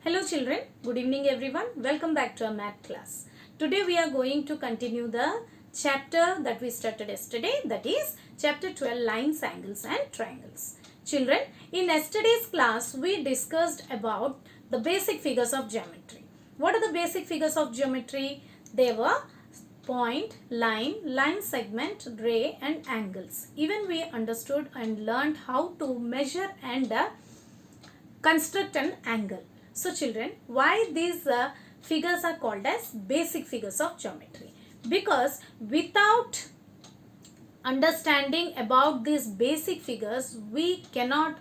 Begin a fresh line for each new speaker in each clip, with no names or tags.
Hello children, good evening everyone. Welcome back to our math class. Today we are going to continue the chapter that we started yesterday, that is chapter 12, lines, angles and triangles. Children, in yesterday's class we discussed about the basic figures of geometry. What are the basic figures of geometry? They were point, line segment, ray and angles. Even we understood and learned how to measure and construct an angle. So children, why these figures are called as basic figures of geometry? Because without understanding about these basic figures, we cannot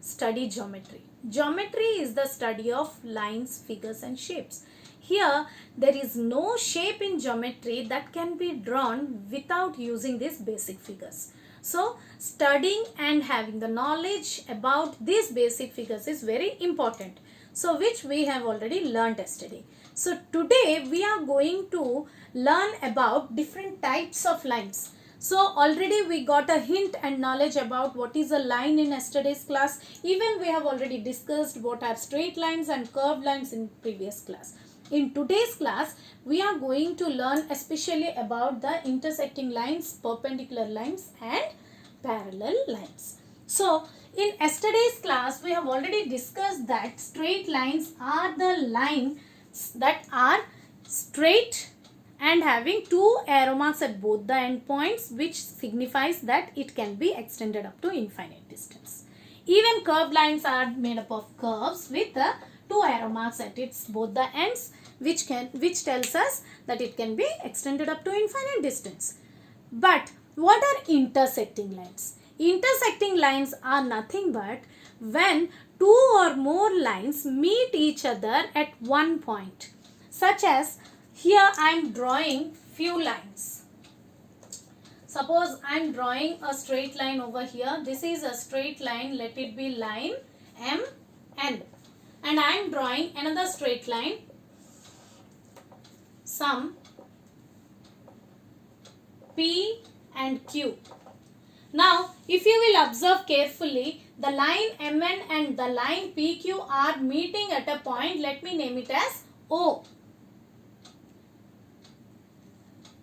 study geometry. Geometry is the study of lines, figures and shapes. Here, there is no shape in geometry that can be drawn without using these basic figures. So, studying and having the knowledge about these basic figures is very important. So, which we have already learned yesterday. So, today we are going to learn about different types of lines. So, already we got a hint and knowledge about what is a line in yesterday's class. Even we have already discussed what are straight lines and curved lines in previous class. In today's class, we are going to learn especially about the intersecting lines, perpendicular lines and parallel lines. So, in yesterday's class, we have already discussed that straight lines are the lines that are straight and having two arrow marks at both the end points, which signifies that it can be extended up to infinite distance. Even curved lines are made up of curves with the two arrow marks at its both the ends, which tells us that it can be extended up to infinite distance. But what are intersecting lines? Intersecting lines are nothing but when two or more lines meet each other at one point. Such as here I am drawing few lines. Suppose I am drawing a straight line over here. This is a straight line. Let it be line MN. And I am drawing another straight line, some P and Q. Now, if you will observe carefully, the line MN and the line PQ are meeting at a point. Let me name it as O.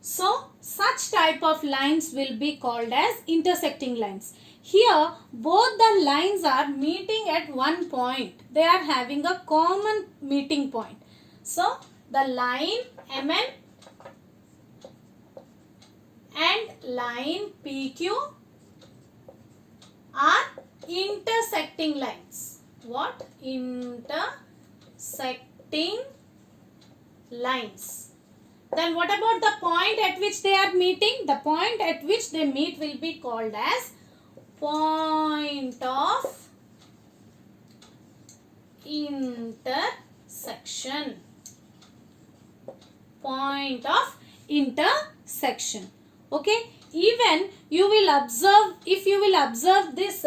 So, such type of lines will be called as intersecting lines. Here, both the lines are meeting at one point. They are having a common meeting point. So, the line MN and line PQ are intersecting lines. What? Intersecting lines. Then what about the point at which they are meeting? The point at which they meet will be called as point of intersection. Point of intersection. Okay. Even you will observe, if you will observe this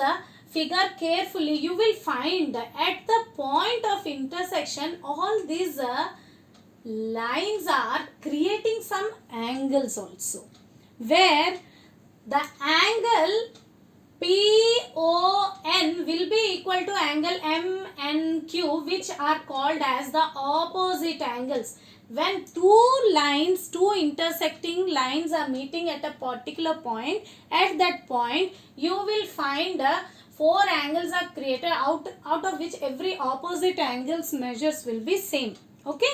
figure carefully, you will find at the point of intersection all these lines are creating some angles also, where the angle PON will be equal to angle MNQ, which are called as the opposite angles. When two intersecting lines are meeting at a particular point, at that point you will find four angles are created out of which every opposite angles measures will be same. Okay.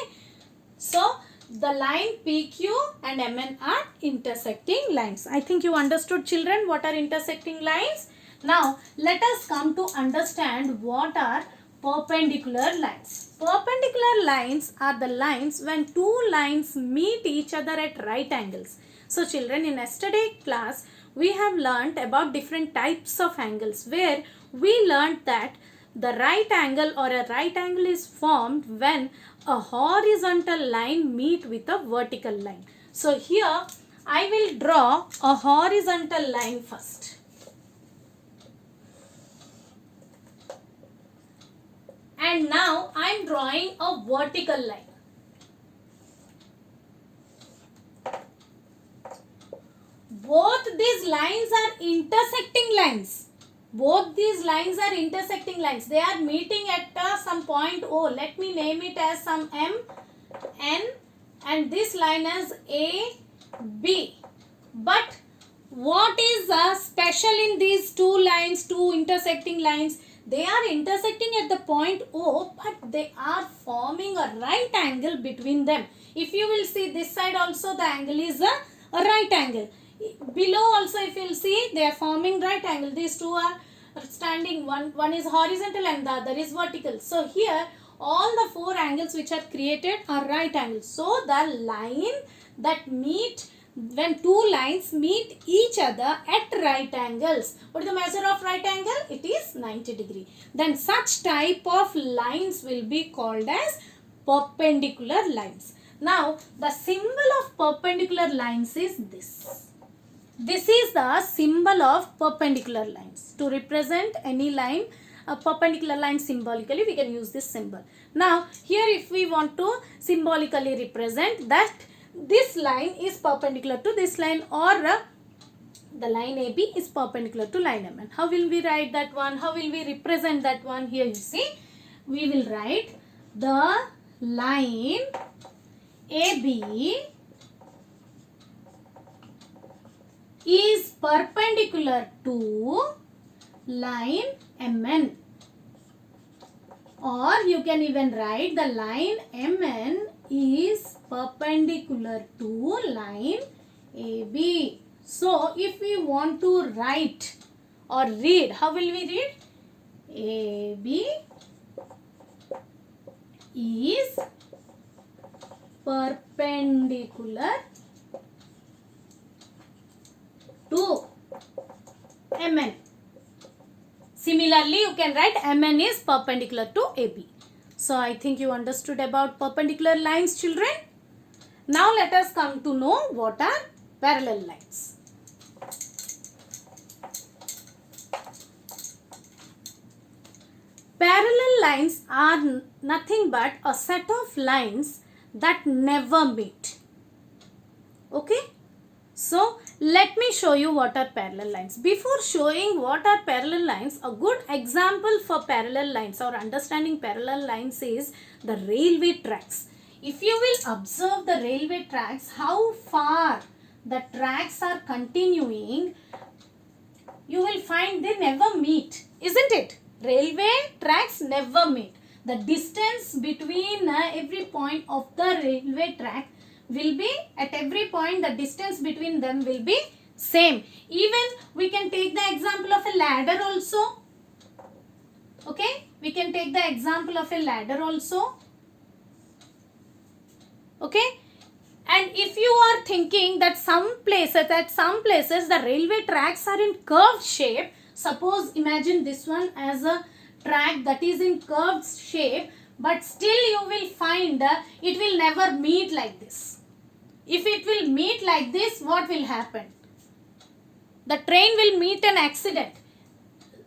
So, the line PQ and MN are intersecting lines. I think you understood, children, what are intersecting lines. Now, let us come to understand what are perpendicular lines. Perpendicular lines are the lines when two lines meet each other at right angles. So, children, in yesterday's class, we have learnt about different types of angles, where we learnt that the right angle or a right angle is formed when a horizontal line meet with a vertical line. So here I will draw a horizontal line first. And now I am drawing a vertical line. Both these lines are intersecting lines. both these lines are intersecting lines. They are meeting at some point O. Let me name it as some M, N, and this line as A, B. But what is special in these two lines, two intersecting lines? They are intersecting at the point O, but they are forming a right angle between them. If you will see this side also, the angle is a right angle. Below also, if you will see, they are forming right angle. These two are standing, one is horizontal and the other is vertical. So here all the four angles which are created are right angles. So the line that meet, when two lines meet each other at right angles, what is the measure of right angle? It is 90 degree. Then such type of lines will be called as perpendicular lines. Now the symbol of perpendicular lines is this. This is the symbol of perpendicular lines. To represent any line, a perpendicular line symbolically, we can use this symbol. Now here if we want to symbolically represent that this line is perpendicular to this line, or the line AB is perpendicular to line MN. How will we write that one? How will we represent that one? Here you see, we will write the line AB is perpendicular to line MN, or you can even write the line MN is perpendicular to line AB. So if we want to write or read, how will we read? AB is perpendicular to MN. Similarly, you can write MN is perpendicular to AB. So I think you understood about perpendicular lines, children. Now let us come to know what are parallel lines. Parallel lines are nothing but a set of lines that never meet. Okay? So let me show you what are parallel lines. Before showing what are parallel lines, a good example for parallel lines or understanding parallel lines is the railway tracks. If you will observe the railway tracks, how far the tracks are continuing, you will find they never meet, isn't it? Railway tracks never meet. The distance between every point of the railway track will be, at every point the distance between them will be same. Even we can take the example of a ladder also. Okay, we can take the example of a ladder also. Okay, and if you are thinking that at some places the railway tracks are in curved shape, suppose imagine this one as a track that is in curved shape, but still you will find it will never meet like this. If it will meet like this, what will happen? The train will meet an accident.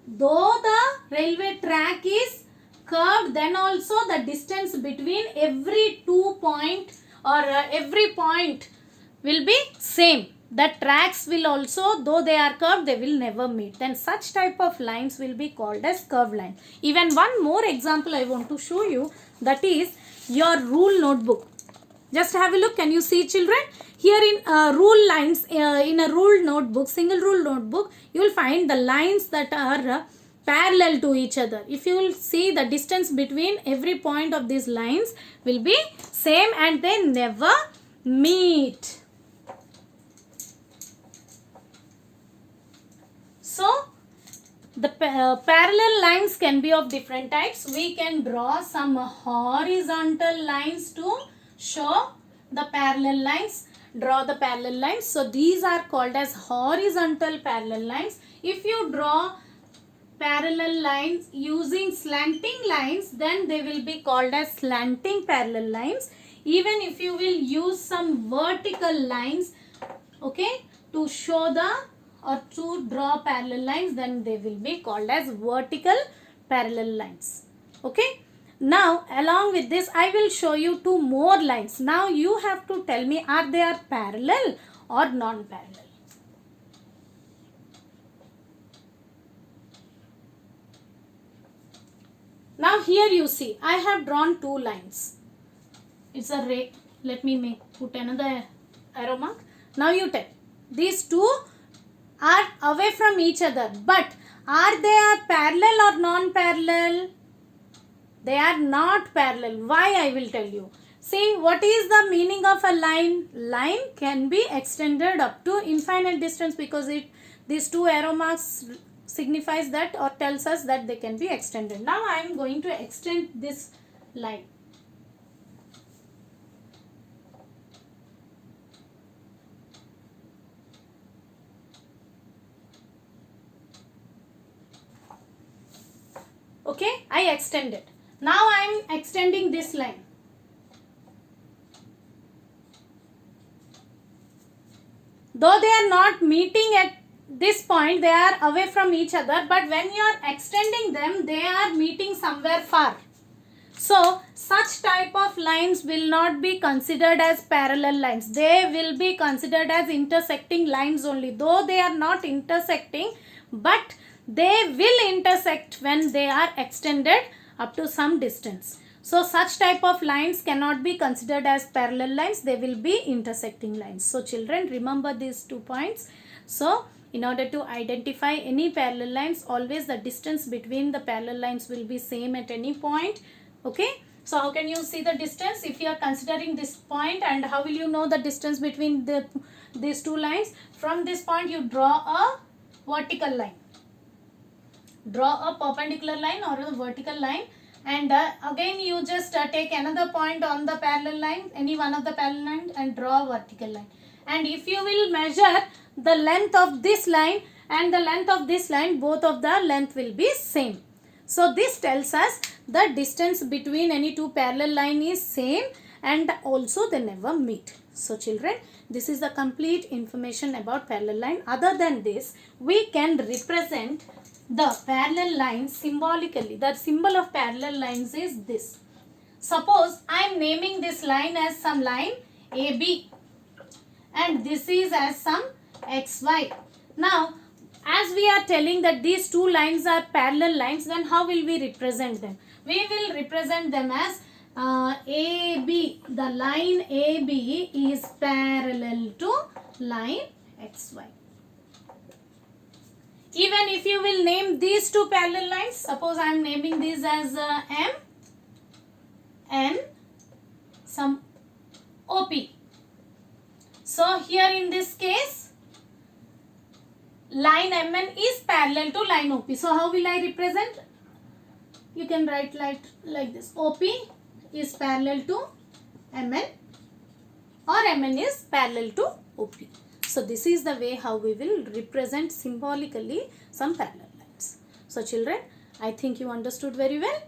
Though the railway track is curved, then also the distance between every 2 point or every point will be same. The tracks will also, though they are curved, they will never meet. Then such type of lines will be called as curved line. Even one more example I want to show you, that is your rule notebook. Just have a look. Can you see, children? Here in rule lines, in a rule notebook, single rule notebook, you will find the lines that are parallel to each other. If you will see, the distance between every point of these lines will be same and they never meet. So the parallel lines can be of different types. We can draw some horizontal lines to show the parallel lines. Draw the parallel lines. So these are called as horizontal parallel lines. If you draw parallel lines using slanting lines, then they will be called as slanting parallel lines. Even if you will use some vertical lines, okay, to show the or to draw parallel lines, then they will be called as vertical parallel lines. Okay. Now along with this, I will show you two more lines. Now you have to tell me, are they parallel or non-parallel? Now here you see, I have drawn two lines. It's a ray. Let me put another arrow mark. Now you tell. These two are away from each other, but are they parallel or non-parallel? They are not parallel. Why? I will tell you. See, what is the meaning of a line? Line can be extended up to infinite distance because these two arrow marks signifies that or tells us that they can be extended. Now I am going to extend this line. Okay, I extended. Now I am extending this line. Though they are not meeting at this point, they are away from each other, but when you are extending them, they are meeting somewhere far. So, such type of lines will not be considered as parallel lines. They will be considered as intersecting lines only. Though they are not intersecting, but they will intersect when they are extended up to some distance. So, such type of lines cannot be considered as parallel lines. They will be intersecting lines. So, children, remember these 2 points. So, in order to identify any parallel lines, always the distance between the parallel lines will be same at any point. Okay. So, how can you see the distance if you are considering this point, and how will you know the distance between these two lines? From this point, you draw a vertical line. Draw a perpendicular line or a vertical line, and again you just take another point on the parallel line, any one of the parallel lines, and draw a vertical line. And if you will measure the length of this line and the length of this line, both of the length will be same. So this tells us the distance between any two parallel line is same, and also they never meet. So children, this is the complete information about parallel line. Other than this, we can represent the parallel lines symbolically. The symbol of parallel lines is this. Suppose I am naming this line as some line AB, and this is as some XY. Now, as we are telling that these two lines are parallel lines, then how will we represent them? We will represent them as AB. The line AB is parallel to line XY. Even if you will name these two parallel lines, suppose I am naming these as M, N, some OP. So here in this case, line MN is parallel to line OP. So how will I represent? You can write like this. OP is parallel to MN, or MN is parallel to OP. So this is the way how we will represent symbolically some parallel lines. So children, I think you understood very well.